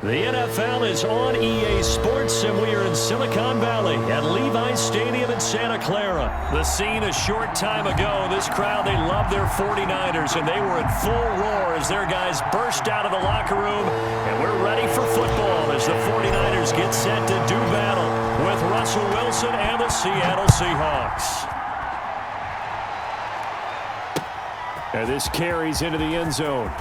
The NFL is on EA Sports, and we are in Silicon Valley at Levi's Stadium in Santa Clara. The scene a short time ago. This crowd, they love their 49ers, and they were in full roar as their guys burst out of the locker room. And we're ready for football as the 49ers get set to do battle with Russell Wilson and the Seattle Seahawks. And this carries into the end zone.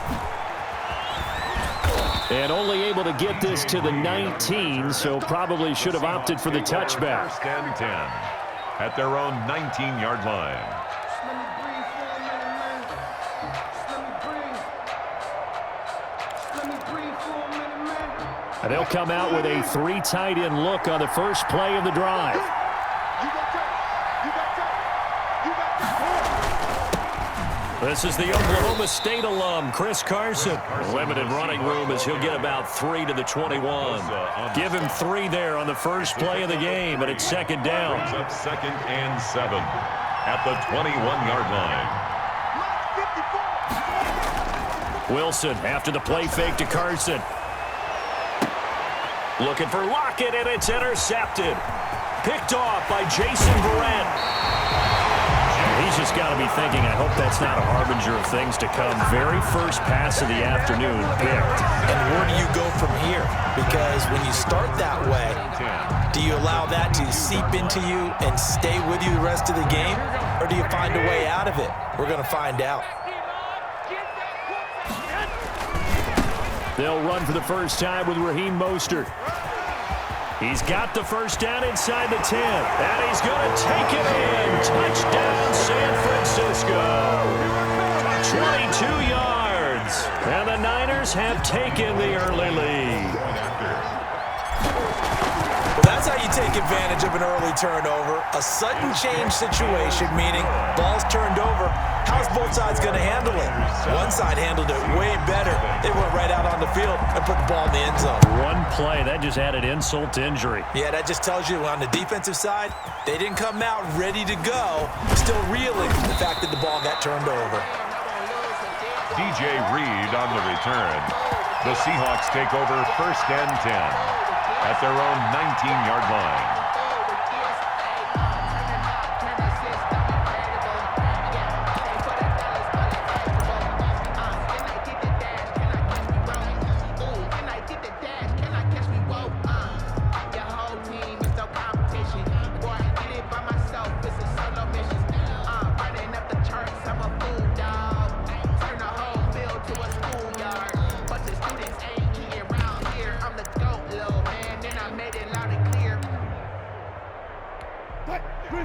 And only able to get this to the 19, so probably should have opted for the touchback. First and 10 at their own 19-yard line. And they'll come out with a 3 tight end look on the first play of the drive. This is the Oklahoma State alum, Chris Carson. Limited running room as he'll get about 3 to the 21. Give him 3 there on the first play of the game, and it's second down. Up 2nd and 7 at the 21-yard line. Wilson after the play fake to Carson. Looking for Lockett, and it's intercepted. Picked off by Jason Verrett. He's just got to be thinking, I hope that's not a harbinger of things to come. Very first pass of the afternoon picked. And where do you go from here? Because when you start that way, do you allow that to seep into you and stay with you the rest of the game? Or do you find a way out of it? We're going to find out. They'll run for the first time with Raheem Mostert. He's got the first down inside the 10, and he's going to take it in. Touchdown, San Francisco. 22 yards, and the Niners have taken the early lead. Well, that's how you take advantage of an early turnover. A sudden change situation, meaning ball's turned over. How's both sides going to handle it? One side handled it way better. They went right out on the field and put the ball in the end zone. One play, that just added insult to injury. Yeah, that just tells you on the defensive side, they didn't come out ready to go, still reeling the fact that the ball got turned over. DJ Reed on the return. The Seahawks take over 1st and 10 at their own 19-yard line.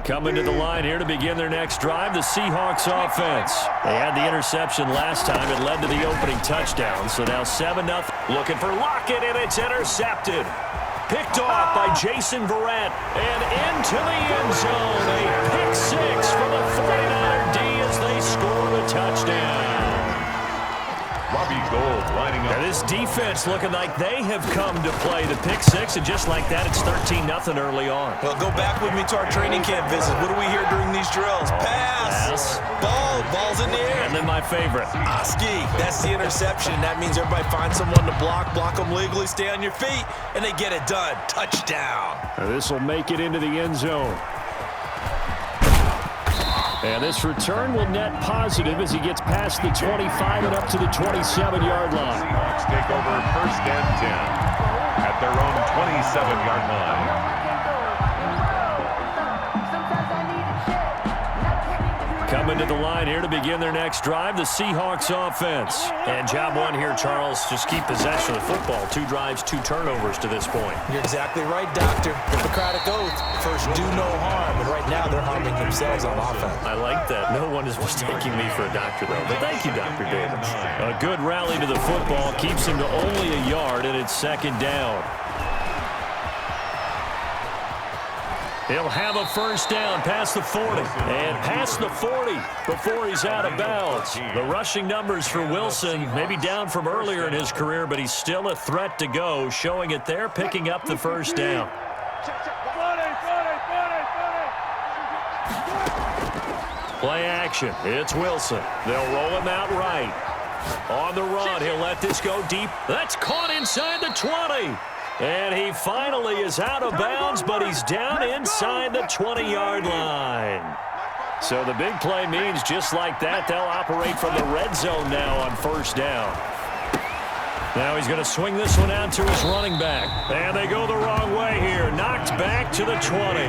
Coming to the line here to begin their next drive, the Seahawks offense. They had the interception last time. It led to the opening touchdown. So now 7-0. Looking for Lockett, and it's intercepted. Picked off by Jason Verrett. And into the end zone. A pick 6 for the 49er D as they score the touchdown. Robbie Gould lining up. Now this defense looking like they have come to play the pick 6, and just like that, it's 13-0 early on. Well, go back with me to our training camp visit. What do we hear during these drills? Pass. Ball's in the air. And then my favorite. Ski. That's the interception. That means everybody finds someone to block them legally, stay on your feet, and they get it done. Touchdown. This will make it into the end zone. And this return will net positive as he gets past the 25 and up to the 27-yard line. Seahawks take over 1st and 10 at their own 27-yard line. Coming to the line here to begin their next drive, the Seahawks offense. And job one here, Charles, just keep possession of the football. 2 drives, 2 turnovers to this point. You're exactly right, Doctor. Hippocratic oath. First, do no harm. And right now, they're harming themselves on offense. I like that. No one is mistaking me for a doctor, though. But thank you, Dr. Davis. A good rally to the football keeps him to only a yard, and it's second down. He'll have a first down past the 40 and past the 40 before he's out of bounds. The rushing numbers for Wilson maybe down from earlier in his career, but he's still a threat to go, showing it there, picking up the first down. Play action. It's Wilson. They'll roll him out right. On the run, he'll let this go deep. That's caught inside the 20. And he finally is out of bounds, but he's down inside the 20-yard line. So the big play means just like that, they'll operate from the red zone now on first down. Now he's going to swing this one out to his running back. And they go the wrong way here. Knocked back to the 20.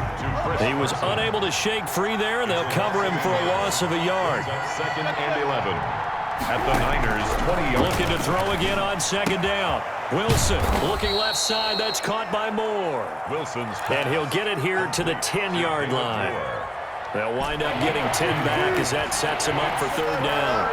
He was unable to shake free there, and they'll cover him for a loss of a yard. Second and 11 at the Niners' 20-yard. Looking to throw again on second down. Wilson looking left side. That's caught by Moore. And he'll get it here to the 10-yard line. They'll wind up getting 10 back as that sets him up for third down.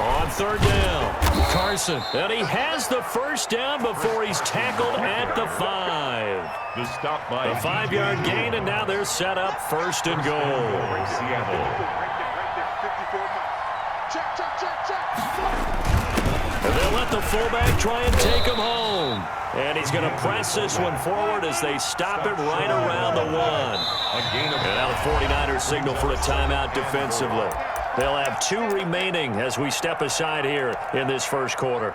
On third down, Carson. And he has the first down before he's tackled at the 5. The stop by a 5-yard gain, and now they're set up first and goal. Seattle. And they'll let the fullback try and take him home. And he's going to press this one forward as they stop it right around the 1. And now the 49ers signal for a timeout defensively. They'll have 2 remaining as we step aside here in this first quarter.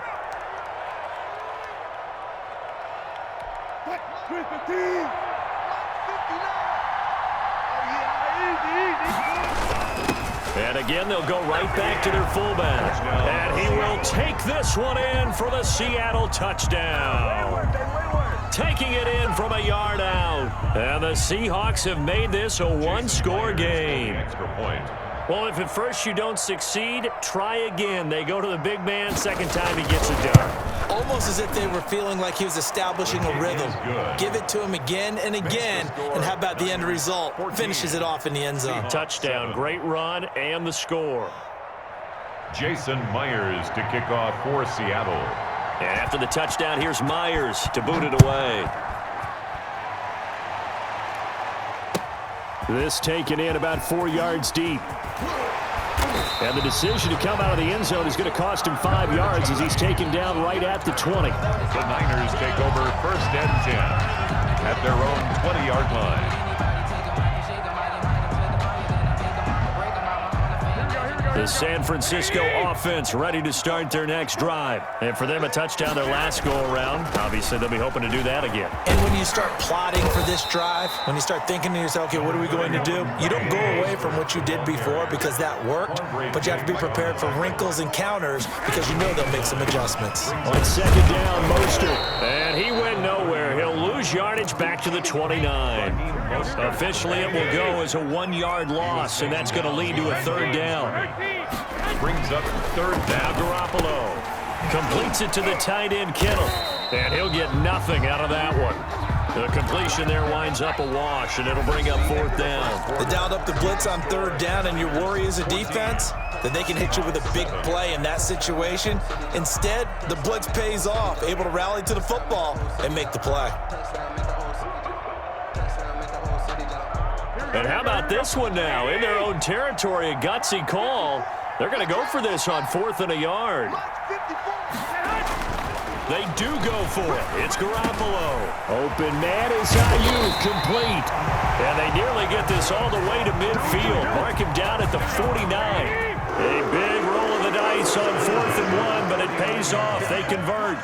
And again, they'll go right back to their fullback. And he will take this one in for the Seattle touchdown. Taking it in from a yard out. And the Seahawks have made this a one-score game. Extra point. Well, if at first you don't succeed, try again. They go to the big man. Second time he gets it done. Almost as if they were feeling like he was establishing a rhythm. Give it to him again and again. And how about the end result? Finishes it off in the end zone. Touchdown, great run, and the score. Jason Myers to kick off for Seattle. And after the touchdown, here's Myers to boot it away. This taken in about 4 yards deep. And the decision to come out of the end zone is going to cost him 5 yards as he's taken down right at the 20. The Niners take over first and 10 at their own 20-yard line. The San Francisco offense ready to start their next drive. And for them, a touchdown their last go-around. Obviously, they'll be hoping to do that again. And when you start plotting for this drive, when you start thinking to yourself, okay, what are we going to do? You don't go away from what you did before because that worked, but you have to be prepared for wrinkles and counters because you know they'll make some adjustments. On second down, Mostert. And he went nowhere. He'll lose yardage back to the 29. Officially, it will go as a 1-yard loss, and that's going to lead to a third down. Brings up third down. Garoppolo completes it to the tight end, Kittle. And he'll get nothing out of that one. The completion there winds up a wash, and it'll bring up fourth down. They dialed up the blitz on third down, and your worry as a defense that they can hit you with a big play in that situation. Instead, the blitz pays off, able to rally to the football and make the play. And how about this one now? In their own territory, a gutsy call. They're going to go for this on 4th and a yard. They do go for it. It's Garoppolo. Open man is Ayuk, complete. And they nearly get this all the way to midfield. Mark him down at the 49. A big roll of the dice on 4th and 1, but it pays off. They convert.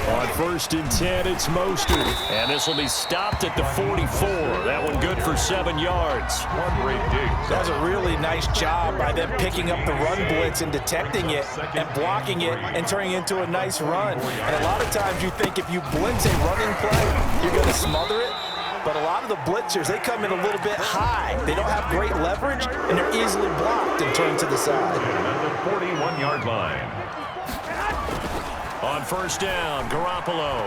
On 1st and 10, it's Mostert. And this will be stopped at the 44. That one good for 7 yards. That was a really nice job by them picking up the run blitz and detecting it and blocking it and turning it into a nice run. And a lot of times you think if you blitz a running play, you're going to smother it. But a lot of the blitzers, they come in a little bit high. They don't have great leverage, and they're easily blocked and turned to the side. At the 41-yard line. On first down, Garoppolo.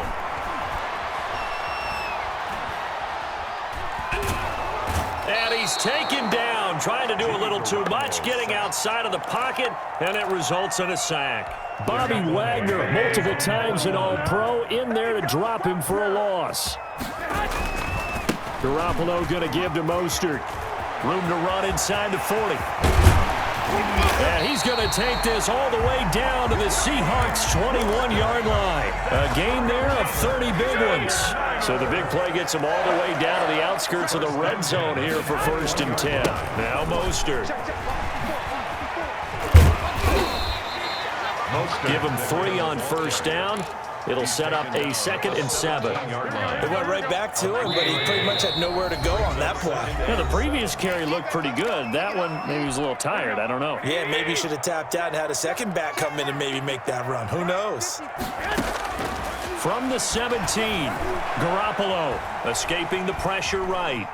And he's taken down, trying to do a little too much, getting outside of the pocket, and it results in a sack. Bobby Wagner, multiple times an All-Pro, in there to drop him for a loss. Garoppolo going to give to Mostert. Room to run inside the 40. And he's going to take this all the way down to the Seahawks' 21-yard line. A gain there of 30 big ones. So the big play gets them all the way down to the outskirts of the red zone here for 1st and 10. Now Mostert. Give him 3 on 1st down. It'll set up a 2nd and 7. They went right back to him, but he pretty much had nowhere to go on that play. Yeah, the previous carry looked pretty good. That one, maybe he was a little tired. I don't know. Yeah, maybe he should have tapped out and had a second back come in and maybe make that run. Who knows? From the 17, Garoppolo escaping the pressure right.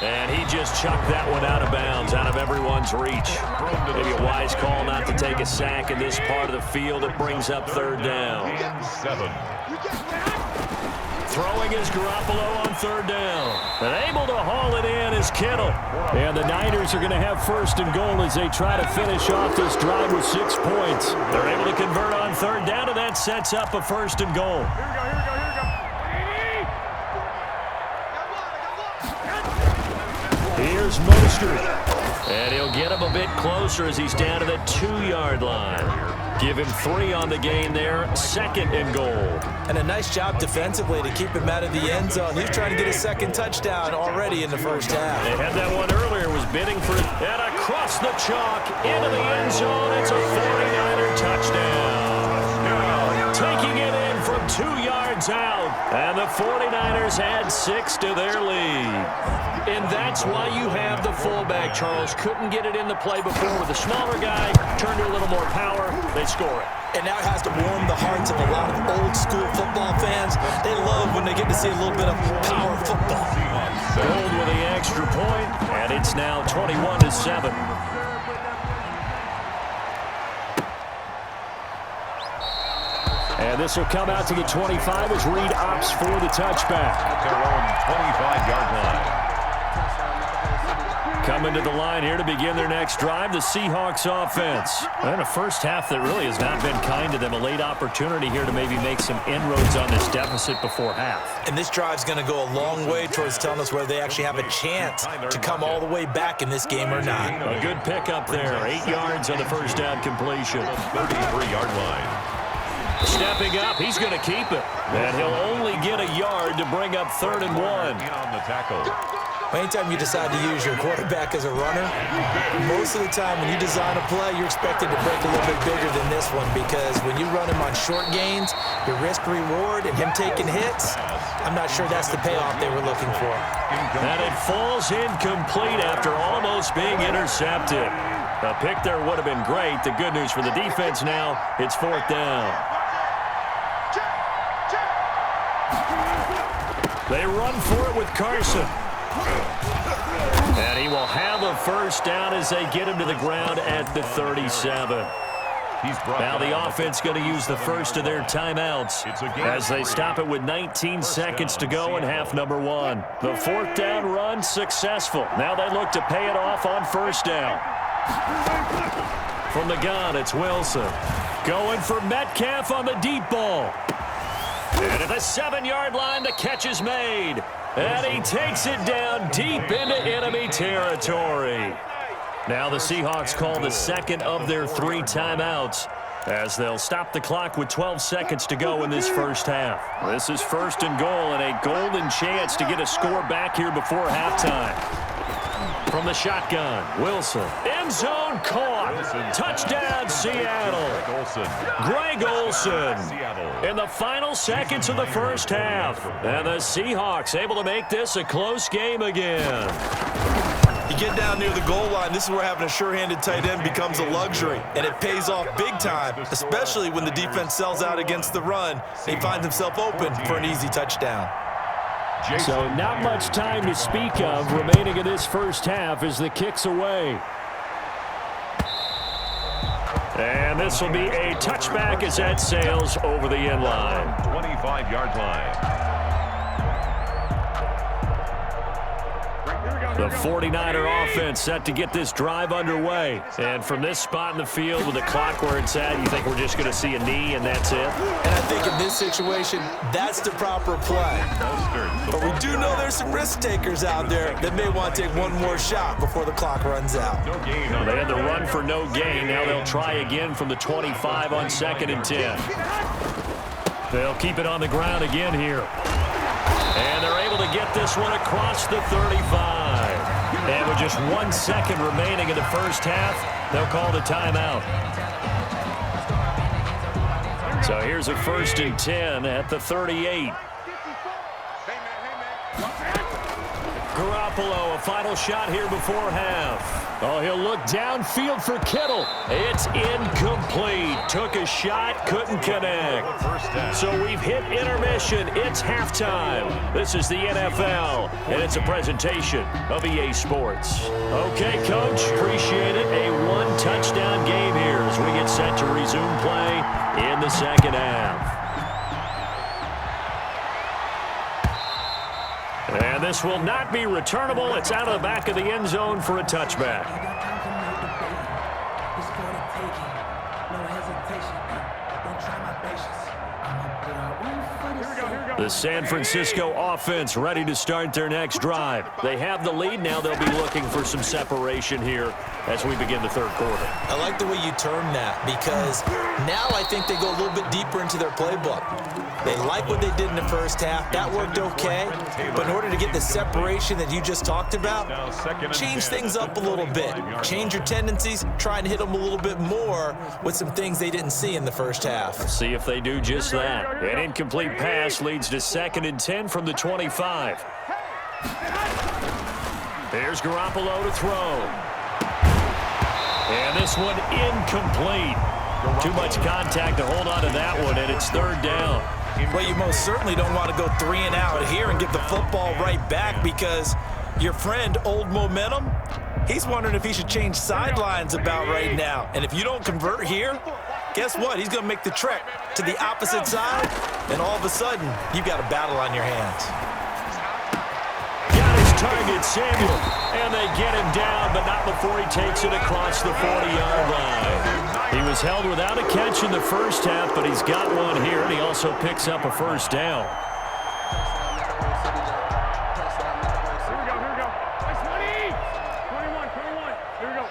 And he just chucked that one out of bounds, out of everyone's reach. Maybe a wise call not to take a sack in this part of the field. It brings up 3rd down. Throwing is Garoppolo on 3rd down. And able to haul it in is Kittle. And the Niners are going to have 1st and goal as they try to finish off this drive with 6 points. They're able to convert on 3rd down, and that sets up a 1st and goal. Here's Mostert. And he'll get him a bit closer as he's down to the 2-yard line. Give him 3 on the gain there, 2nd and goal. And a nice job defensively to keep him out of the end zone. He's trying to get a 2nd touchdown already in the 1st half. They had that one earlier, was bidding for it. And across the chalk, into the end zone. It's a 49er touchdown. Taking it in from 2 yards out. And the 49ers add 6 to their lead. And that's why you have the fullback, Charles. Couldn't get it in the play before with a smaller guy. Turned to a little more power. They score it. And now it has to warm the hearts of a lot of old-school football fans. They love when they get to see a little bit of power football. Gold with the extra point, and it's now 21-7. And this will come out to the 25 as Reed opts for the touchback. Their own 25-yard line. Coming to the line here to begin their next drive, the Seahawks offense. And a first half that really has not been kind to them. A late opportunity here to maybe make some inroads on this deficit before half. And this drive's going to go a long way towards telling us whether they actually have a chance to come all the way back in this game or not. A good pickup there. 8 yards on the first down completion. 33-yard line. Stepping up, he's going to keep it. And he'll only get a yard to bring up 3rd and 1. In on the tackle. Anytime you decide to use your quarterback as a runner, most of the time when you design a play, you're expected to break a little bit bigger than this one, because when you run him on short gains, your risk-reward and him taking hits, I'm not sure that's the payoff they were looking for. And it falls incomplete after almost being intercepted. A pick there would have been great. The good news for the defense now, it's 4th down. They run for it with Carson. And he will have a first down as they get him to the ground at the 37. Now the offense going to use the first of their timeouts as they stop it with 19 seconds to go in half number 1. The 4th down run successful. Now they look to pay it off on 1st down. From the gun, it's Wilson. Going for Metcalf on the deep ball. And at the 7-yard line, the catch is made. And he takes it down deep into enemy territory. Now the Seahawks call the 2nd of their 3 timeouts as they'll stop the clock with 12 seconds to go in this first half. This is 1st and goal and a golden chance to get a score back here before halftime. From the shotgun, Wilson. End zone caught. Touchdown, Seattle. Greg Olsen in the final seconds of the first half. And the Seahawks able to make this a close game again. You get down near the goal line, this is where having a sure-handed tight end becomes a luxury. And it pays off big time, especially when the defense sells out against the run. He finds himself open for an easy touchdown. So not much time to speak of remaining in this first half as the kick's away. And this will be a touchback as that sails over the end line. 25-yard line. The 49er offense set to get this drive underway. And from this spot in the field with the clock where it's at, you think we're just going to see a knee and that's it? And I think in this situation, that's the proper play. But we do know there's some risk takers out there that may want to take one more shot before the clock runs out. They had the run for no gain. Now they'll try again from the 25 on 2nd and 10. They'll keep it on the ground again here. And they're able to get this one across the 35. And with just 1 second remaining in the first half, they'll call the timeout. So here's a 1st and 10 at the 38. Garoppolo, a final shot here before half. Oh, he'll look downfield for Kittle. It's incomplete. Took a shot, couldn't connect. So we've hit intermission. It's halftime. This is the NFL, and it's a presentation of EA Sports. Okay, Coach, appreciate it. A one-touchdown game here as we get set to resume play in the second half. And this will not be returnable. It's out of the back of the end zone for a touchback. The San Francisco offense ready to start their next drive. They have the lead. Now they'll be looking for some separation here as we begin the third quarter. I like the way you term that because now I think they go a little bit deeper into their playbook. They like what they did in the first half. That worked okay. But in order to get the separation that you just talked about, change things up a little bit. Change your tendencies. Try and hit them a little bit more with some things they didn't see in the first half. See if they do just that. An incomplete pass leads to 2nd and 10 from the 25. There's Garoppolo to throw. And this one incomplete. Too much contact to hold on to that one, and it's 3rd down. Well, you most certainly don't want to go 3 and out here and give the football right back because your friend, Old Momentum, he's wondering if he should change sidelines about right now. And if you don't convert here, guess what? He's going to make the trek to the opposite side, and all of a sudden, you've got a battle on your hands. Got his target, Samuel, and they get him down, but not before he takes it across the 40-yard line. He was held without a catch in the first half, but he's got one here, and he also picks up a 1st down. Here we go. Nice 20. 21. Here we go.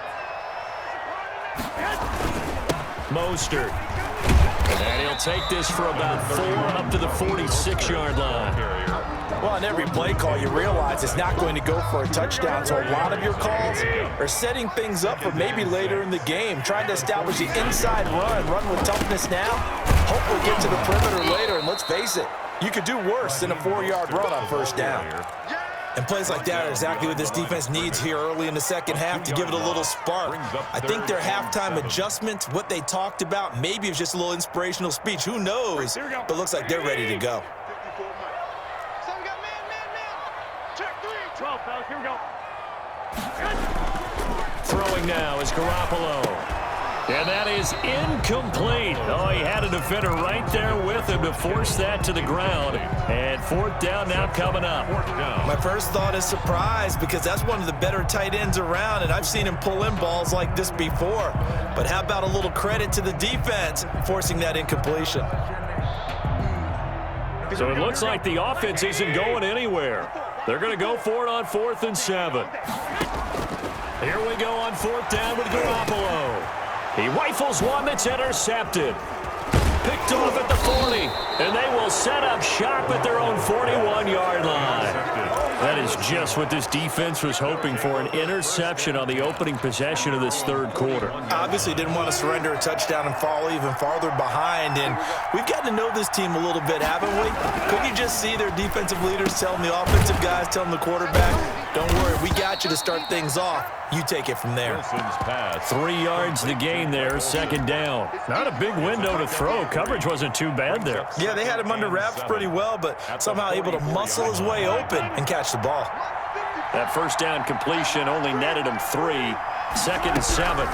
Mostert. And he'll take this for about 4 up to the 46-yard line. Well, on every play call, you realize it's not going to go for a touchdown, so a lot of your calls are setting things up for maybe later in the game, trying to establish the inside run with toughness now, hopefully get to the perimeter later, and let's face it, you could do worse than a 4-yard run on 1st down. And plays like that are exactly what this defense needs here early in the second half to give it a little spark. I think their halftime adjustments, what they talked about, maybe it was just a little inspirational speech. Who knows? But looks like they're ready to go. 12, fellas. Here we go. Throwing now is Garoppolo. And that is incomplete. Oh, he had a defender right there with him to force that to the ground. And 4th down now coming up. My first thought is surprise because that's one of the better tight ends around, and I've seen him pull in balls like this before. But how about a little credit to the defense forcing that incompletion? So it looks like the offense isn't going anywhere. They're going to go for it on 4th and 7. Here we go on 4th down with Garoppolo. He rifles one that's intercepted. Picked off at the 40, and they will set up shop at their own 41-yard line. That is just what this defense was hoping for, an interception on the opening possession of this third quarter. Obviously didn't want to surrender a touchdown and fall even farther behind, and we've gotten to know this team a little bit, haven't we? Couldn't you just see their defensive leaders telling the offensive guys, telling the quarterback, don't worry, we got you to start things off. You take it from there. 3 yards the gain there, 2nd down. Not a big window to throw. Coverage wasn't too bad there. Yeah, they had him under wraps pretty well, but somehow able to muscle his way open and catch the ball. That 1st down completion only netted him 3. 2nd and 7.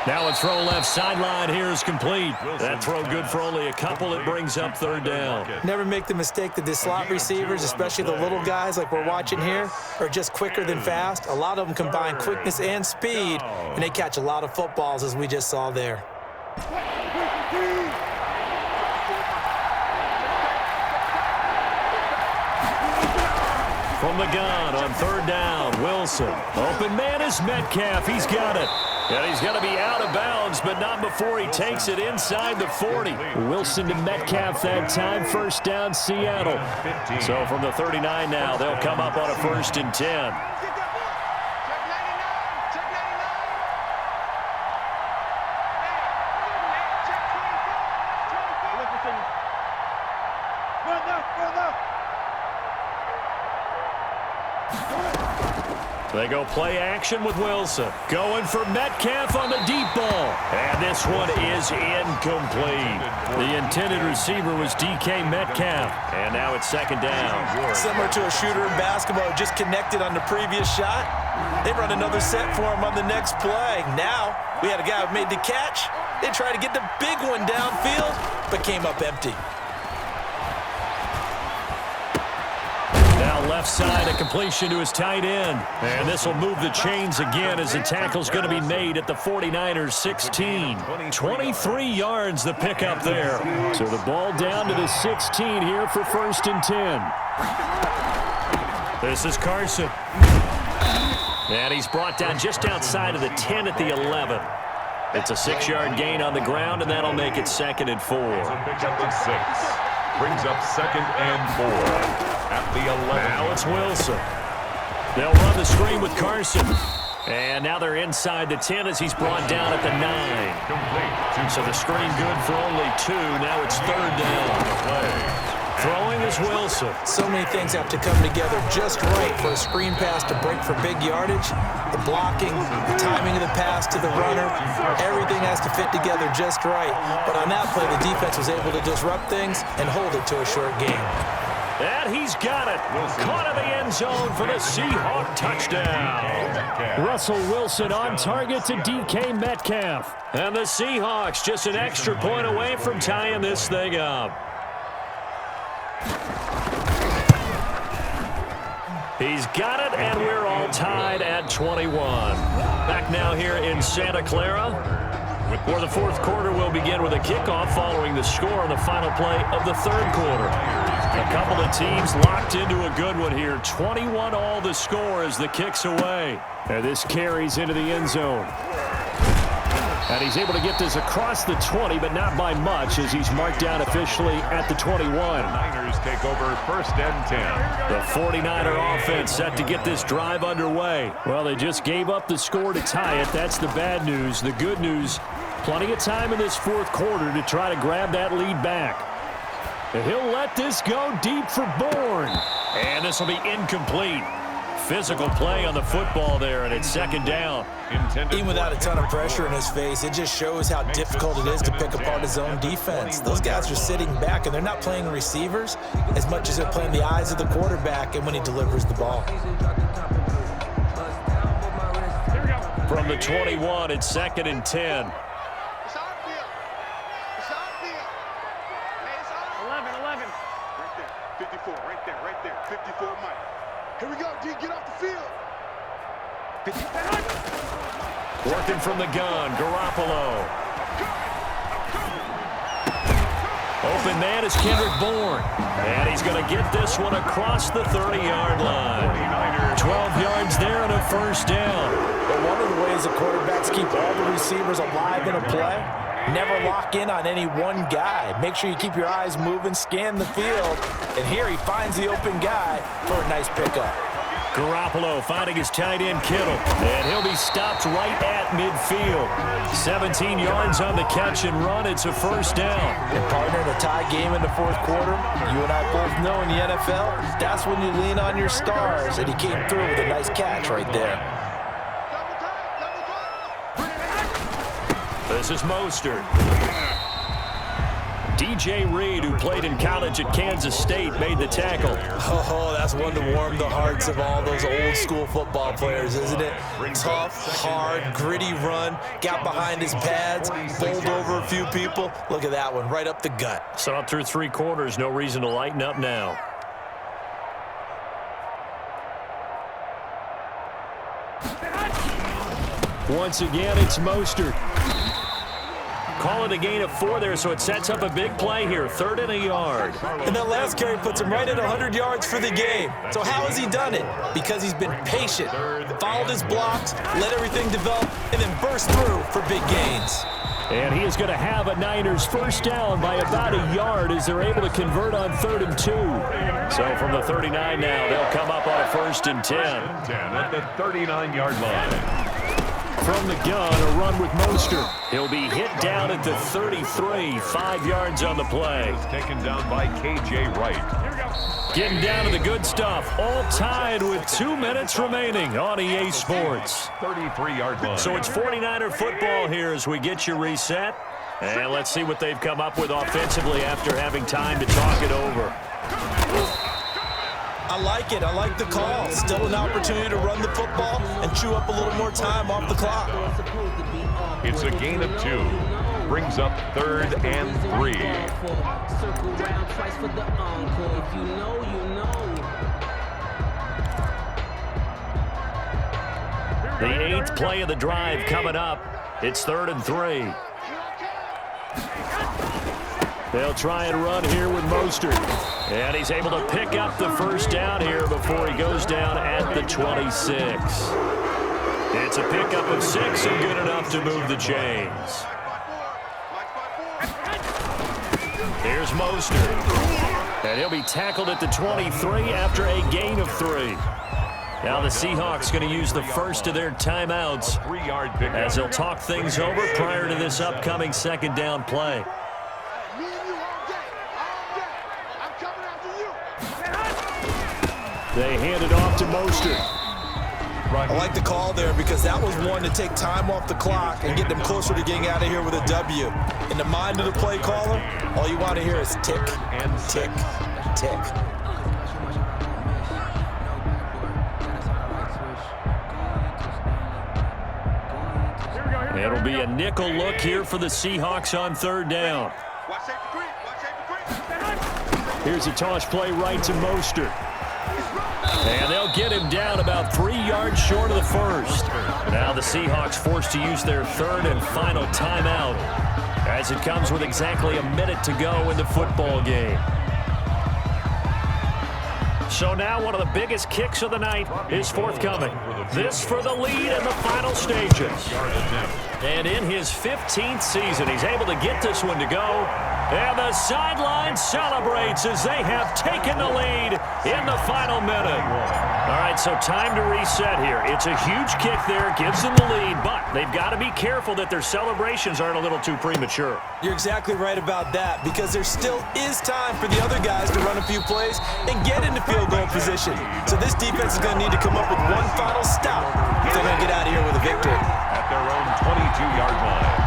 Now a throw left sideline here is complete. That throw good for only a couple. It brings up 3rd down. Never make the mistake that the slot receivers, especially the little guys like we're watching here, are just quicker than fast. A lot of them combine quickness and speed, and they catch a lot of footballs as we just saw there. From the gun on 3rd down, Wilson. Open man is Metcalf. He's got it. And he's going to be out of bounds, but not before he takes it inside the 40. Wilson to Metcalf that time. First down, Seattle. So from the 39 now, they'll come up on a 1st and 10. They go play action with Wilson. Going for Metcalf on the deep ball. And this one is incomplete. The intended receiver was DK Metcalf. And now it's 2nd down. Similar to a shooter in basketball, just connected on the previous shot. They run another set for him on the next play. Now, we had a guy who made the catch. They tried to get the big one downfield, but came up empty. Now left side, a completion to his tight end. And this will move the chains again as the tackle's going to be made at the 49ers 16. 23 yards the pickup there. So the ball down to the 16 here for 1st and 10. This is Carson. And he's brought down just outside of the 10 at the 11. It's a 6-yard gain on the ground, and that'll make it 2nd and 4. Pickup of 6. Brings up 2nd and 4. At the 11. Now it's Wilson. They'll run the screen with Carson. And now they're inside the 10 as he's brought down at the 9. So the screen good for only 2. Now it's 3rd down. Throwing is Wilson. So many things have to come together just right for a screen pass to break for big yardage. The blocking, the timing of the pass to the runner, everything has to fit together just right. But on that play, the defense was able to disrupt things and hold it to a short game. And he's got it. Caught in the end zone for the Seahawks touchdown. Russell Wilson on target to DK Metcalf. And the Seahawks just an extra point away from tying this thing up. He's got it, and we're all tied at 21. Back now here in Santa Clara, where the 4th quarter will begin with a kickoff following the score on the final play of the 3rd quarter. A couple of teams locked into a good one here. 21 all the score as the kick's away. And this carries into the end zone. And he's able to get this across the 20, but not by much as he's marked down officially at the 21. Niners take over 1st and 10. The 49er offense set to get this drive underway. Well, they just gave up the score to tie it. That's the bad news. The good news, plenty of time in this 4th quarter to try to grab that lead back. And he'll let this go deep for Bourne. And this will be incomplete. Physical play on the football there, and it's 2nd down. Even without a ton of pressure in his face, it just shows how difficult it is to pick apart his own defense. Those guys are sitting back, and they're not playing receivers as much as they're playing the eyes of the quarterback and when he delivers the ball. From the 21, it's 2nd and 10. 54, right there. 54, Mike. Here we go, D, get off the field. Working from the gun, Garoppolo. Open man is Kendrick Bourne. And he's going to get this one across the 30-yard line. 12 yards there and a 1st down. But one of the ways the quarterbacks keep all the receivers alive in a play, never lock in on any one guy. Make sure you keep your eyes moving, scan the field. And here he finds the open guy for a nice pickup. Garoppolo finding his tight end Kittle. And he'll be stopped right at midfield. 17 yards on the catch and run. It's a 1st down. And partner, in a tie game in the 4th quarter, you and I both know in the NFL, that's when you lean on your stars. And he came through with a nice catch right there. This is Mostert. DJ Reed, who played in college at Kansas State, made the tackle. Oh, that's one to warm the hearts of all those old-school football players, isn't it? Tough, hard, gritty run, got behind his pads, bowled over a few people. Look at that one, right up the gut. Saw it through 3 quarters, no reason to lighten up now. Once again, it's Mostert. Call it a gain of 4 there, so it sets up a big play here. 3rd and a yard. And that last carry puts him right at 100 yards for the game. So how has he done it? Because he's been patient, followed his blocks, let everything develop, and then burst through for big gains. And he is going to have a Niners first down by about a yard as they're able to convert on 3rd and 2. So from the 39 now, they'll come up on a 1st and 10. At the 39-yard line. From the gun, a run with Mostert. He'll be hit down at the 33, 5 yards on the play. Taken down by K.J. Wright. Getting down to the good stuff. All tied with 2 minutes remaining on EA Sports. 33-yard line. So it's 49er football here as we get you reset. And let's see what they've come up with offensively after having time to talk it over. I like it. I like the call. Still an opportunity to run the football and chew up a little more time off the clock. It's a gain of 2. Brings up 3rd and 3. Circle round twice for the encore. If you know, you know. The 8th play of the drive coming up. It's 3rd and 3. They'll try and run here with Mostert. And he's able to pick up the first down here before he goes down at the 26. It's a pickup of 6 and good enough to move the chains. Here's Mostert. And he'll be tackled at the 23 after a gain of 3. Now the Seahawks going to use the first of their timeouts as they'll talk things over prior to this upcoming 2nd down play. They hand it off to Mostert. I like the call there because that was one to take time off the clock and get them closer to getting out of here with a W. In the mind of the play caller, all you want to hear is tick and tick, tick. It'll be a nickel look here for the Seahawks on 3rd down. Here's a toss play right to Mostert. And they'll get him down about 3 yards short of the first. Now the Seahawks forced to use their 3rd and final timeout as it comes with exactly a minute to go in the football game. So now one of the biggest kicks of the night is forthcoming. This for the lead in the final stages. And in his 15th season, he's able to get this one to go. And the sideline celebrates as they have taken the lead in the final minute. All right, so time to reset here. It's a huge kick there, gives them the lead, but they've got to be careful that their celebrations aren't a little too premature. You're exactly right about that because there still is time for the other guys to run a few plays and get into field goal position. So this defense is going to need to come up with one final stop if they're going to get out of here with a victory. At their own 22-yard line.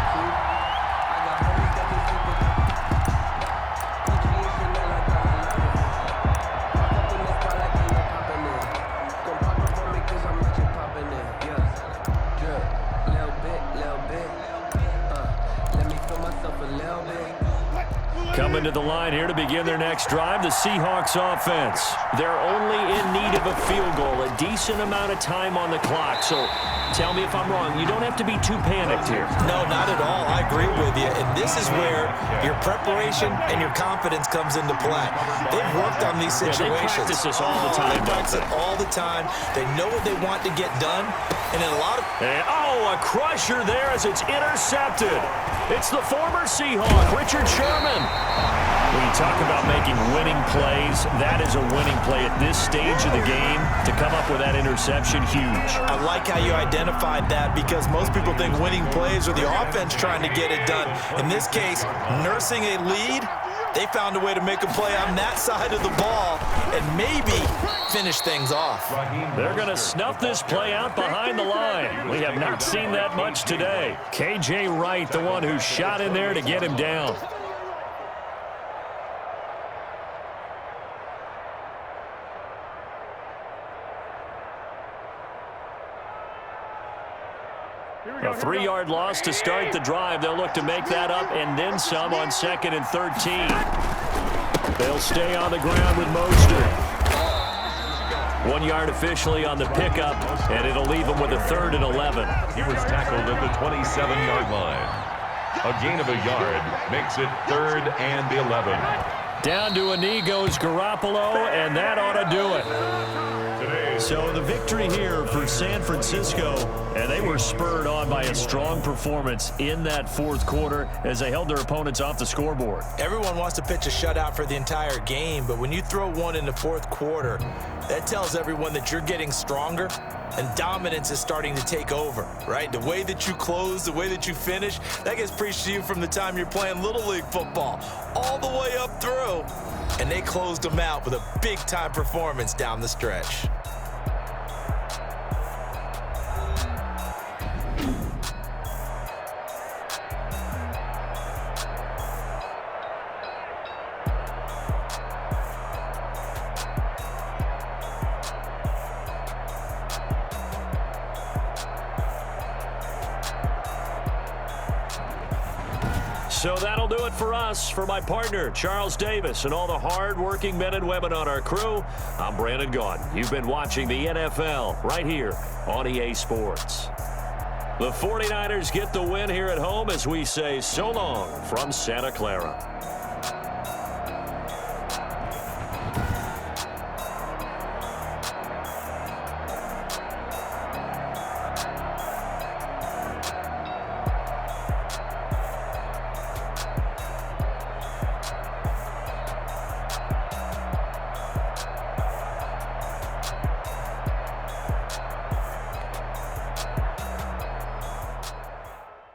Coming to the line here to begin their next drive, the Seahawks offense. They're only in need of a field goal, a decent amount of time on the clock. So tell me if I'm wrong. You don't have to be too panicked here. No, not at all. I agree with you. And this is where your preparation and your confidence comes into play. They've worked on these situations. They practice this all the time. They practice it all the time. They know what they want to get done. And in a lot of... a crusher there as it's intercepted. It's the former Seahawk, Richard Sherman. When you talk about making winning plays, that is a winning play at this stage of the game. To come up with that interception, huge. I like how you identified that because most people think winning plays are the offense trying to get it done. In this case, nursing a lead, they found a way to make a play on that side of the ball and maybe finish things off. They're going to snuff this play out behind the line. We have not seen that much today. K.J. Wright, the one who shot in there to get him down. A 3-yard loss to start the drive. They'll look to make that up and then some on 2nd and 13. They'll stay on the ground with Mostert. 1 yard officially on the pickup, and it'll leave them with a 3rd and 11. He was tackled at the 27-yard line. A gain of a yard makes it 3rd and 11. Down to a knee goes Garoppolo, and that ought to do it. So the victory here for San Francisco, and they were spurred on by a strong performance in that fourth quarter as they held their opponents off the scoreboard. Everyone wants to pitch a shutout for the entire game, but when you throw one in the fourth quarter, that tells everyone that you're getting stronger and dominance is starting to take over, right? The way that you close, the way that you finish, that gets preached to you from the time you're playing Little League football all the way up through. And they closed them out with a big-time performance down the stretch. So that'll do it for us. For my partner, Charles Davis, and all the hard-working men and women on our crew, I'm Brandon Gaudin. You've been watching the NFL right here on EA Sports. The 49ers get the win here at home as we say so long from Santa Clara.